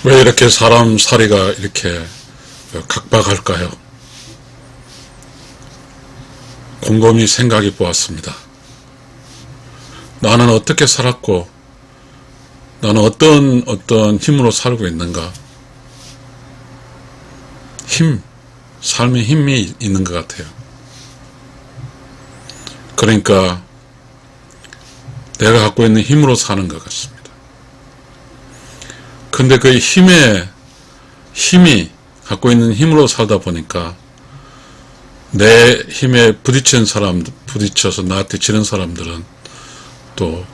왜 이렇게 사람 살이가 이렇게 각박할까요? 곰곰이 생각해 보았습니다. 나는 어떻게 살았고, 나는 어떤 힘으로 살고 있는가? 삶에 힘이 있는 것 같아요. 그러니까 내가 갖고 있는 힘으로 사는 것 같습니다. 근데 그 힘이 갖고 있는 힘으로 살다 보니까 내 힘에 부딪혀서 나한테 지는 사람들은 또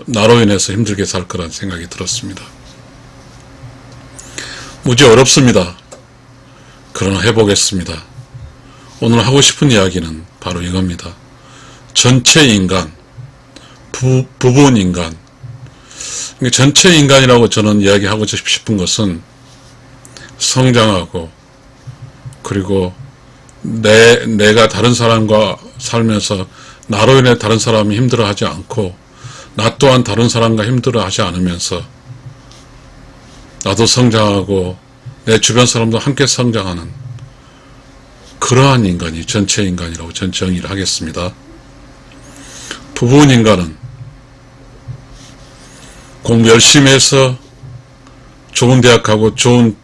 나로 인해서 힘들게 살 거란 생각이 들었습니다. 무지 어렵습니다. 그러나 해보겠습니다. 오늘 하고 싶은 이야기는 바로 이겁니다. 전체 인간, 부분 인간. 전체 인간이라고 저는 이야기하고 싶은 것은 성장하고, 그리고 내가 다른 사람과 살면서 나로 인해 다른 사람이 힘들어하지 않고, 나 또한 다른 사람과 힘들어하지 않으면서 나도 성장하고 내 주변 사람도 함께 성장하는 그러한 인간이 전체 인간이라고 전 정의를 하겠습니다. 부분 인간은 공부 열심히 해서 좋은 대학 가고 좋은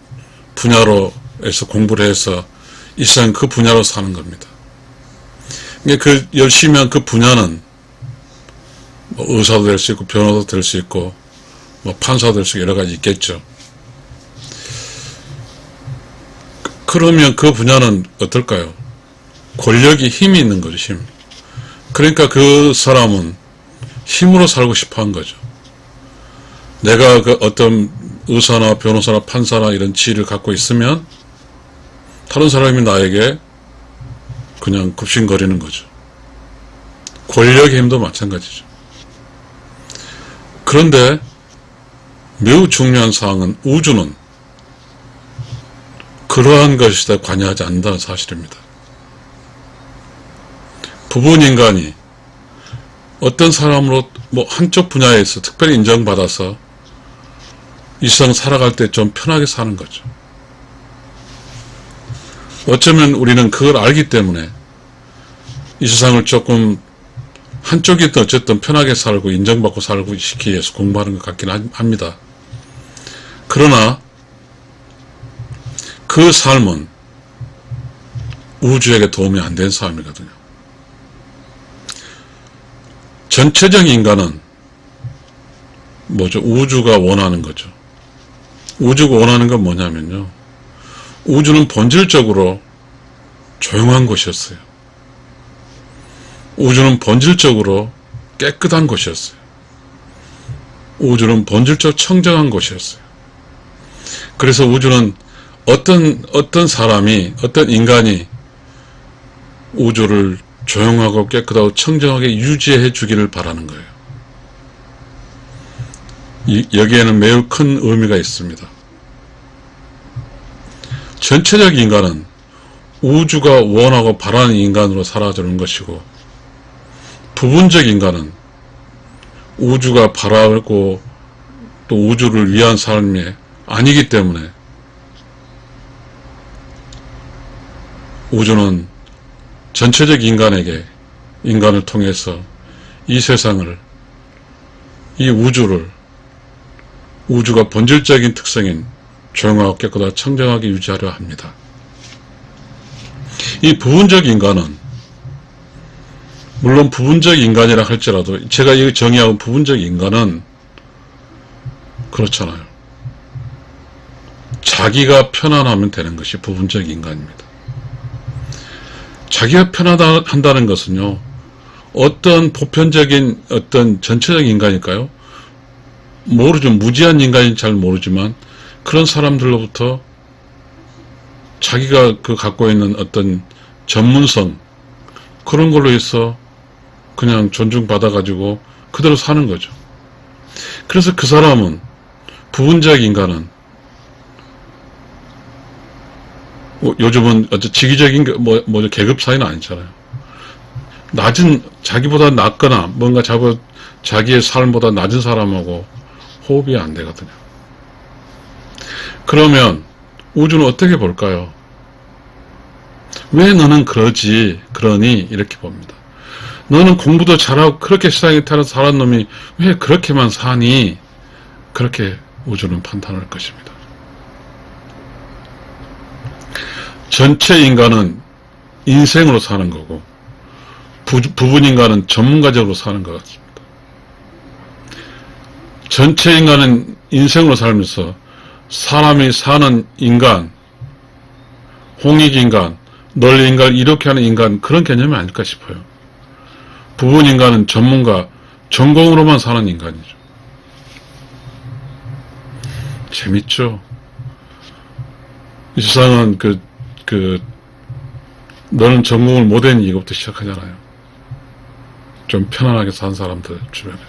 분야로 해서 공부를 해서 이 세상 그 분야로 사는 겁니다. 그 열심히 한 그 분야는 의사도 될 수 있고 변호사도 될 수 있고 판사도 될 수 있고 여러 가지 있겠죠. 그러면 그 분야는 어떨까요? 권력이 힘이 있는 거죠. 힘. 그러니까 그 사람은 힘으로 살고 싶어 한 거죠. 내가 그 어떤 의사나 변호사나 판사나 이런 지위를 갖고 있으면 다른 사람이 나에게 그냥 굽신거리는 거죠. 권력의 힘도 마찬가지죠. 그런데 매우 중요한 사항은 우주는 그러한 것에 관여하지 않는다는 사실입니다. 부분 인간이 어떤 사람으로 한쪽 분야에서 특별히 인정받아서 이 세상 살아갈 때 좀 편하게 사는 거죠. 어쩌면 우리는 그걸 알기 때문에 이 세상을 조금 한쪽이든 어쨌든 편하게 살고 인정받고 살고 시키기 위해서 공부하는 것 같긴 합니다. 그러나 그 삶은 우주에게 도움이 안 된 삶이거든요. 전체적 인간은 뭐죠? 우주가 원하는 거죠. 우주가 원하는 건 뭐냐면요. 우주는 본질적으로 조용한 곳이었어요. 우주는 본질적으로 깨끗한 곳이었어요. 우주는 본질적으로 청정한 곳이었어요. 그래서 우주는 어떤 사람이, 어떤 인간이 우주를 조용하고 깨끗하고 청정하게 유지해 주기를 바라는 거예요. 여기에는 매우 큰 의미가 있습니다. 전체적 인간은 우주가 원하고 바라는 인간으로 살아주는 것이고, 부분적 인간은 우주가 바라고 또 우주를 위한 삶이 아니기 때문에 우주는 전체적 인간을 통해서 이 세상을, 이 우주가 본질적인 특성인 조용하고 깨끗하고 청정하게 유지하려 합니다. 이 부분적 인간은, 물론 부분적 인간이라 할지라도 제가 이 정의하고 부분적 인간은 그렇잖아요. 자기가 편안하면 되는 것이 부분적 인간입니다. 자기가 편안하다는 것은요, 어떤 보편적인 어떤 전체적 인간일까요? 모르죠. 무지한 인간인지 잘 모르지만 그런 사람들로부터 자기가 갖고 있는 어떤 전문성, 그런 걸로 해서 그냥 존중받아가지고 그대로 사는 거죠. 그래서 그 사람은, 부분적 인간은, 요즘은 직위적인 계급 사이는 아니잖아요. 자기보다 낮거나 뭔가 자기의 삶보다 낮은 사람하고 호흡이 안 되거든요. 그러면 우주는 어떻게 볼까요? 왜 너는 그러니? 이렇게 봅니다. 너는 공부도 잘하고 그렇게 세상에 태어나서 살은 놈이 왜 그렇게만 사니? 그렇게 우주는 판단할 것입니다. 전체 인간은 인생으로 사는 거고 부분 인간은 전문가적으로 사는 것 같습니다. 전체 인간은 인생으로 살면서 사람이 사는 인간, 홍익인간, 널리인간 이렇게 하는 인간 그런 개념이 아닐까 싶어요. 부분 인간은 전문가, 전공으로만 사는 인간이죠. 재밌죠? 이 세상은 너는 전공을 못했니 이것부터 시작하잖아요. 좀 편안하게 산 사람들 주변에서.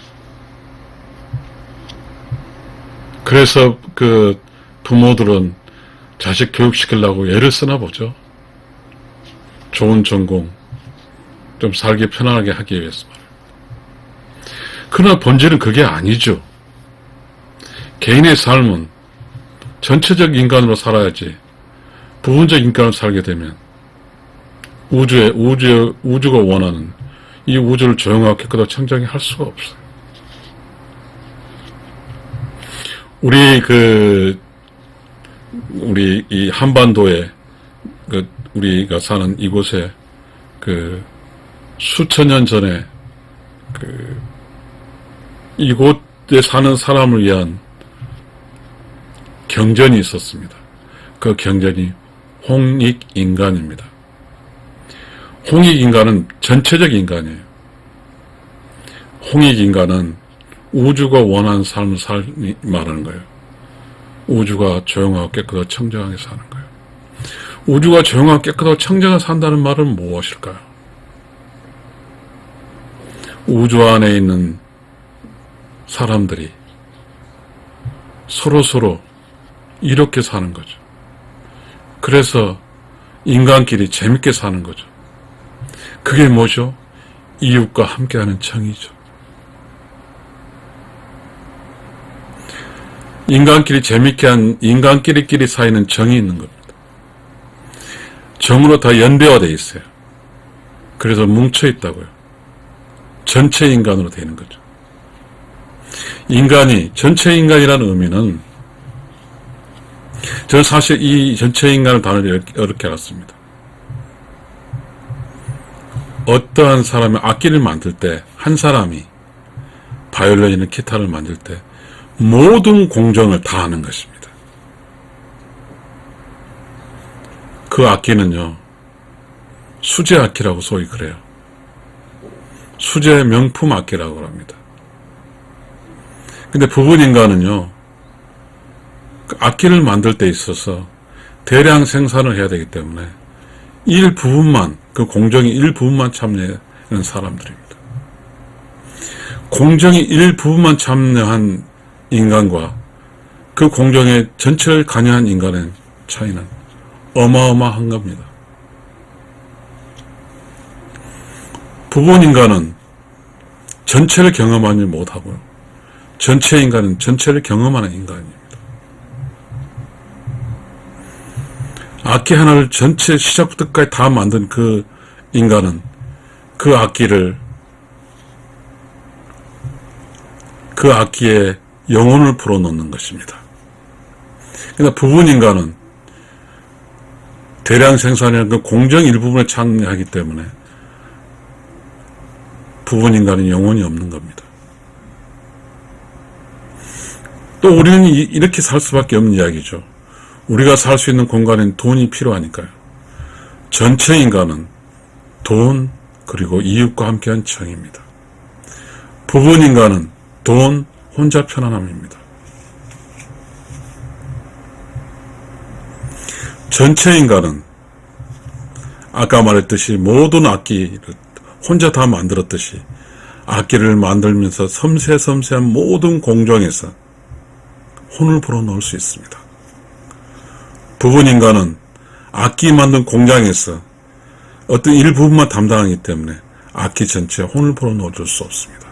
그래서 부모들은 자식 교육시키려고 애를 쓰나 보죠. 좋은 전공, 좀 살기 편안하게 하기 위해서 말이에요. 그러나 본질은 그게 아니죠. 개인의 삶은 전체적 인간으로 살아야지 부분적 인간으로 살게 되면 우주가 원하는 이 우주를 조용하고 깨끗하고 청정히 할 수가 없어요. 우리 이 한반도에 우리가 사는 이곳에 수천 년 전에 이곳에 사는 사람을 위한 경전이 있었습니다. 그 경전이 홍익인간입니다. 홍익인간은 전체적 인간이에요. 홍익인간은 우주가 원하는 삶을 말하는 거예요. 우주가 조용하고 깨끗하고 청정하게 사는 거예요. 우주가 조용하고 깨끗하고 청정하게 산다는 말은 무엇일까요? 우주 안에 있는 사람들이 서로 이렇게 사는 거죠. 그래서 인간끼리 재밌게 사는 거죠. 그게 뭐죠? 이웃과 함께하는 정이죠. 인간끼리 재밌게 한 인간끼리끼리 사이는 정이 있는 겁니다. 정으로 다 연대화되어 있어요. 그래서 뭉쳐 있다고요. 전체 인간으로 되는 거죠. 인간이 전체 인간이라는 의미는 저는 사실 이 전체 인간의 단어를 어렵게 알았습니다. 어떠한 사람이 악기를 만들 때 한 사람이 바이올린이나 기타를 만들 때 모든 공정을 다 하는 것입니다. 그 악기는요, 수제 악기라고 소위 그래요. 수제 명품 악기라고 합니다. 근데 부분 인간은요, 악기를 만들 때 있어서 대량 생산을 해야 되기 때문에 일부분만, 그 공정의 일부분만 참여하는 사람들입니다. 공정의 일부분만 참여한 인간과 그 공정의 전체를 관여한 인간의 차이는 어마어마한 겁니다. 부분 인간은 전체를 경험하지 못하고요. 전체 인간은 전체를 경험하는 인간입니다. 악기 하나를 전체 시작부터 끝까지 다 만든 그 인간은 그 악기에 영혼을 불어넣는 것입니다. 그러나 부분 인간은 대량 생산이라는 그 공정 일부분에 참여하기 때문에 부분 인간은 영혼이 없는 겁니다. 또 우리는 이렇게 살 수밖에 없는 이야기죠. 우리가 살 수 있는 공간엔 돈이 필요하니까요. 전체 인간은 돈 그리고 이웃과 함께한 정입니다. 부분 인간은 돈 혼자 편안함입니다. 전체 인간은 아까 말했듯이 모든 악기를 혼자 다 만들었듯이 악기를 만들면서 섬세한 모든 공정에서 혼을 불어넣을 수 있습니다. 부분 인간은 악기 만든 공장에서 어떤 일부분만 담당하기 때문에 악기 전체에 혼을 불어넣어줄 수 없습니다.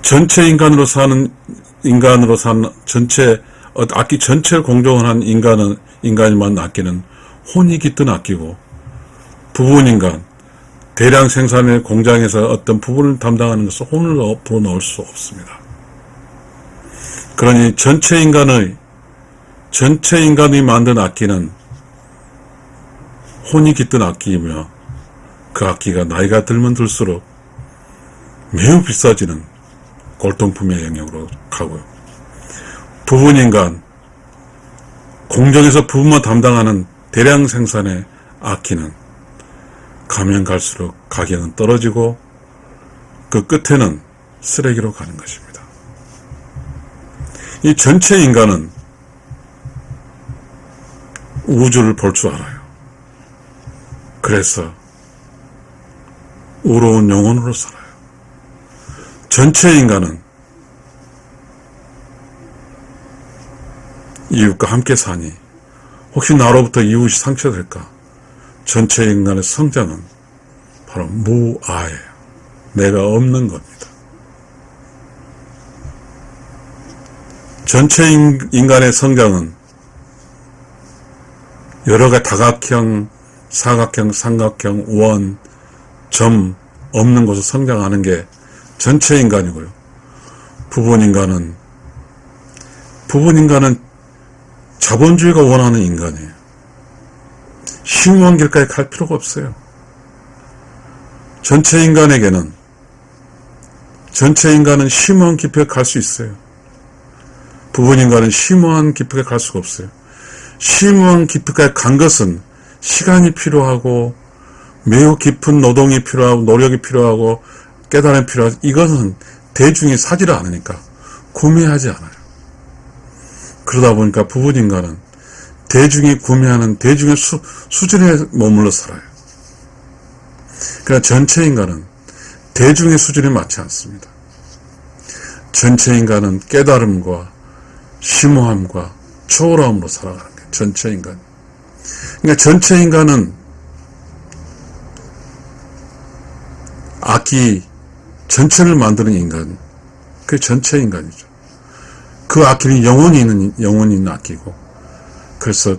전체 인간으로 사는 전체 악기 전체를 공존한 인간이만 악기는 혼이 깃든 악기고, 부분인간, 대량 생산의 공장에서 어떤 부분을 담당하는 것은 혼을 불어넣을 수 없습니다. 그러니 전체 인간이 만든 악기는 혼이 깃든 악기이며, 그 악기가 나이가 들면 들수록 매우 비싸지는 골동품의 영역으로 가고요. 부분인간, 공정에서 부분만 담당하는 대량 생산의 악기는 가면 갈수록 가격은 떨어지고 그 끝에는 쓰레기로 가는 것입니다. 이 전체 인간은 우주를 볼 줄 알아요. 그래서 의로운 영혼으로 살아요. 전체 인간은 이웃과 함께 사니 혹시 나로부터 이웃이 상처될까? 전체 인간의 성장은 바로 무아예요. 내가 없는 겁니다. 전체 인간의 성장은 여러 가지 다각형, 사각형, 삼각형, 원, 점 없는 곳을 성장하는 게 전체 인간이고요. 부분 인간은 자본주의가 원하는 인간이에요. 심오한 길까지 갈 필요가 없어요. 전체 인간은 심오한 깊이에 갈 수 있어요. 부분 인간은 심오한 깊이에 갈 수가 없어요. 심오한 깊이까지 간 것은 시간이 필요하고 매우 깊은 노동이 필요하고 노력이 필요하고 깨달음이 필요하고, 이것은 대중이 사지를 않으니까 구매하지 않아요. 그러다 보니까 부분 인간은 대중이 구매하는 대중의 수준에 머물러 살아요. 그러나 전체 인간은 대중의 수준에 맞지 않습니다. 전체 인간은 깨달음과 심오함과 초월함으로 살아가는 거예요. 전체 인간. 그러니까 전체 인간은 악기 전체를 만드는 인간, 그게 전체 인간이죠. 그 악기는 영혼이 있는 악기고, 그래서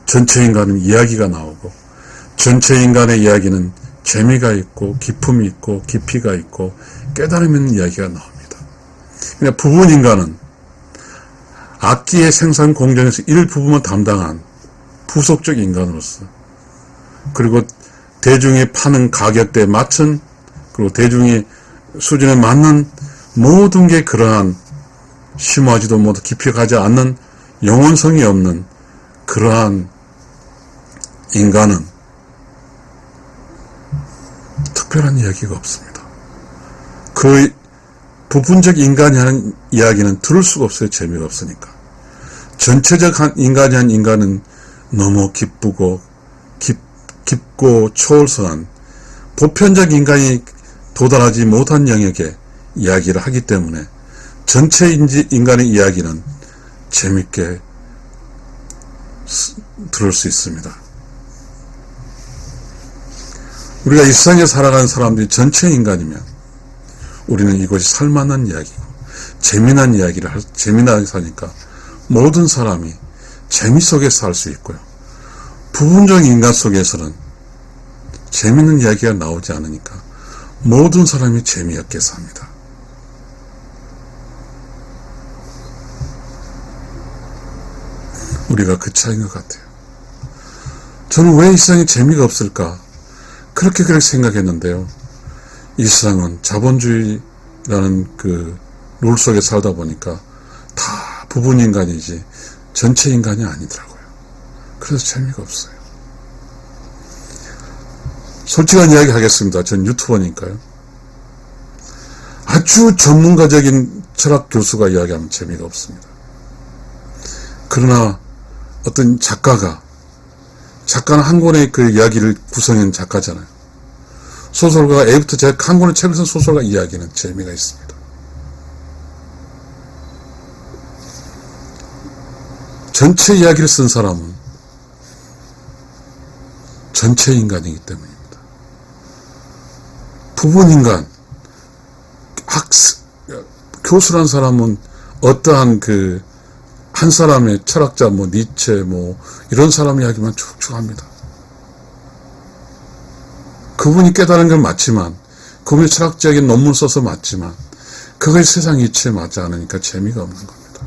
전체 인간은 이야기가 나오고, 전체 인간의 이야기는 재미가 있고 기품이 있고 깊이가 있고 깨달음 있는 이야기가 나옵니다. 그러니까 부분 인간은 악기의 생산 공정에서 일부분만 담당한 부속적 인간으로서, 그리고 대중이 파는 가격대에 맞춘, 그리고 대중이 수준에 맞는 모든 게 그러한 심오하지도 못하고 깊이 가지 않는 영혼성이 없는 그러한 인간은 특별한 이야기가 없습니다. 그 부분적 인간이 하는 이야기는 들을 수가 없어요. 재미가 없으니까. 전체적 인간이 하는 인간은 너무 기쁘고 깊고 초월성한 보편적 인간이 도달하지 못한 영역에 이야기를 하기 때문에 전체 인간의 이야기는 재밌게 들을 수 있습니다. 우리가 이 세상에 살아가는 사람들이 전체 인간이면 우리는 이것이 살만한 이야기고 재미난 이야기를 재미나게 사니까 모든 사람이 재미 속에서 살 수 있고요. 부분적 인간 속에서는 재미있는 이야기가 나오지 않으니까 모든 사람이 재미없게 삽니다. 우리가 그 차이인 것 같아요. 저는 왜 이 세상에 재미가 없을까? 그렇게 생각했는데요. 이 세상은 자본주의라는 그 룰 속에 살다 보니까 다 부분 인간이지 전체 인간이 아니더라고요. 그래서 재미가 없어요. 솔직한 이야기 하겠습니다. 전 유튜버니까요. 아주 전문가적인 철학 교수가 이야기하면 재미가 없습니다. 그러나 어떤 작가는 한 권의 그 이야기를 구성한 작가잖아요. 소설가가 A부터 Z 한 권의 책을 쓴 소설가 이야기는 재미가 있습니다. 전체 이야기를 쓴 사람은 전체 인간이기 때문입니다. 부분 인간, 교수란 사람은 어떠한 그 한 사람의 철학자, 니체, 이런 사람 이야기만 쭉쭉 합니다. 그분이 깨달은 건 맞지만, 그분이 철학적인 논문 써서 맞지만, 그걸 세상 이치에 맞지 않으니까 재미가 없는 겁니다.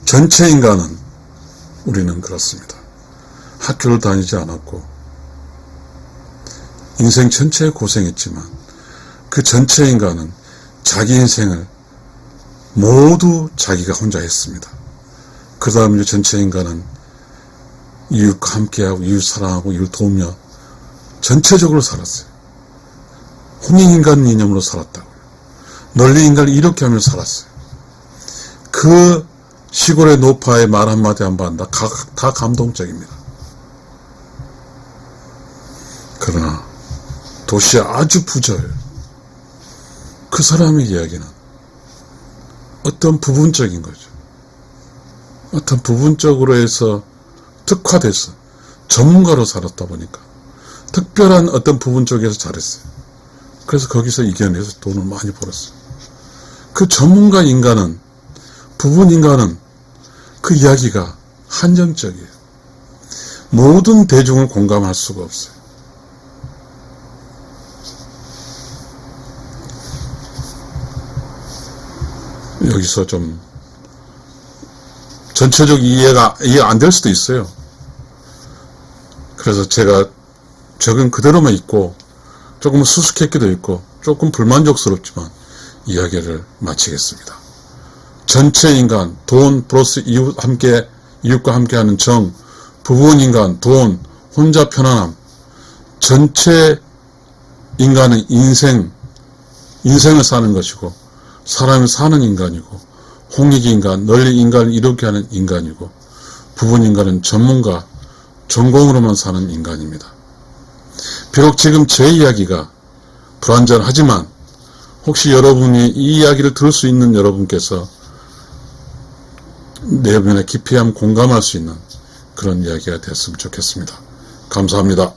전체 인간은 우리는 그렇습니다. 학교를 다니지 않았고, 인생 전체에 고생했지만, 그 전체 인간은 자기 인생을 모두 자기가 혼자 했습니다. 그 다음 전체 인간은 이웃과 함께하고 이웃 사랑하고 이웃 도우며 전체적으로 살았어요. 혼인인간 이념으로 살았다고요. 널리 인간을 이렇게 하며 살았어요. 그 시골의 노파의 말 한마디 한마디 다 감동적입니다. 그러나 도시에 아주 부자예요. 그 사람의 이야기는 어떤 부분적인 거죠. 어떤 부분적으로 해서 특화돼서 전문가로 살았다 보니까 특별한 어떤 부분 쪽에서 잘했어요. 그래서 거기서 이겨내서 돈을 많이 벌었어요. 그 전문가 인간은, 부분 인간은 그 이야기가 한정적이에요. 모든 대중을 공감할 수가 없어요. 여기서 좀 전체적 이해가 안 될 수도 있어요. 그래서 제가 적은 그대로만 있고 조금 수수께끼도 있고 조금 불만족스럽지만 이야기를 마치겠습니다. 전체 인간, 돈 플러스 이웃과 함께하는 정, 부분 인간, 돈, 혼자 편안함, 전체 인간은 인생을 사는 것이고 사람이 사는 인간이고 홍익 인간, 널리 인간을 이롭게 하는 인간이고 부분 인간은 전문가, 전공으로만 사는 인간입니다. 비록 지금 제 이야기가 불완전하지만 혹시 여러분이 이 이야기를 들을 수 있는 여러분께서 내면에 깊이 한번 공감할 수 있는 그런 이야기가 됐으면 좋겠습니다. 감사합니다.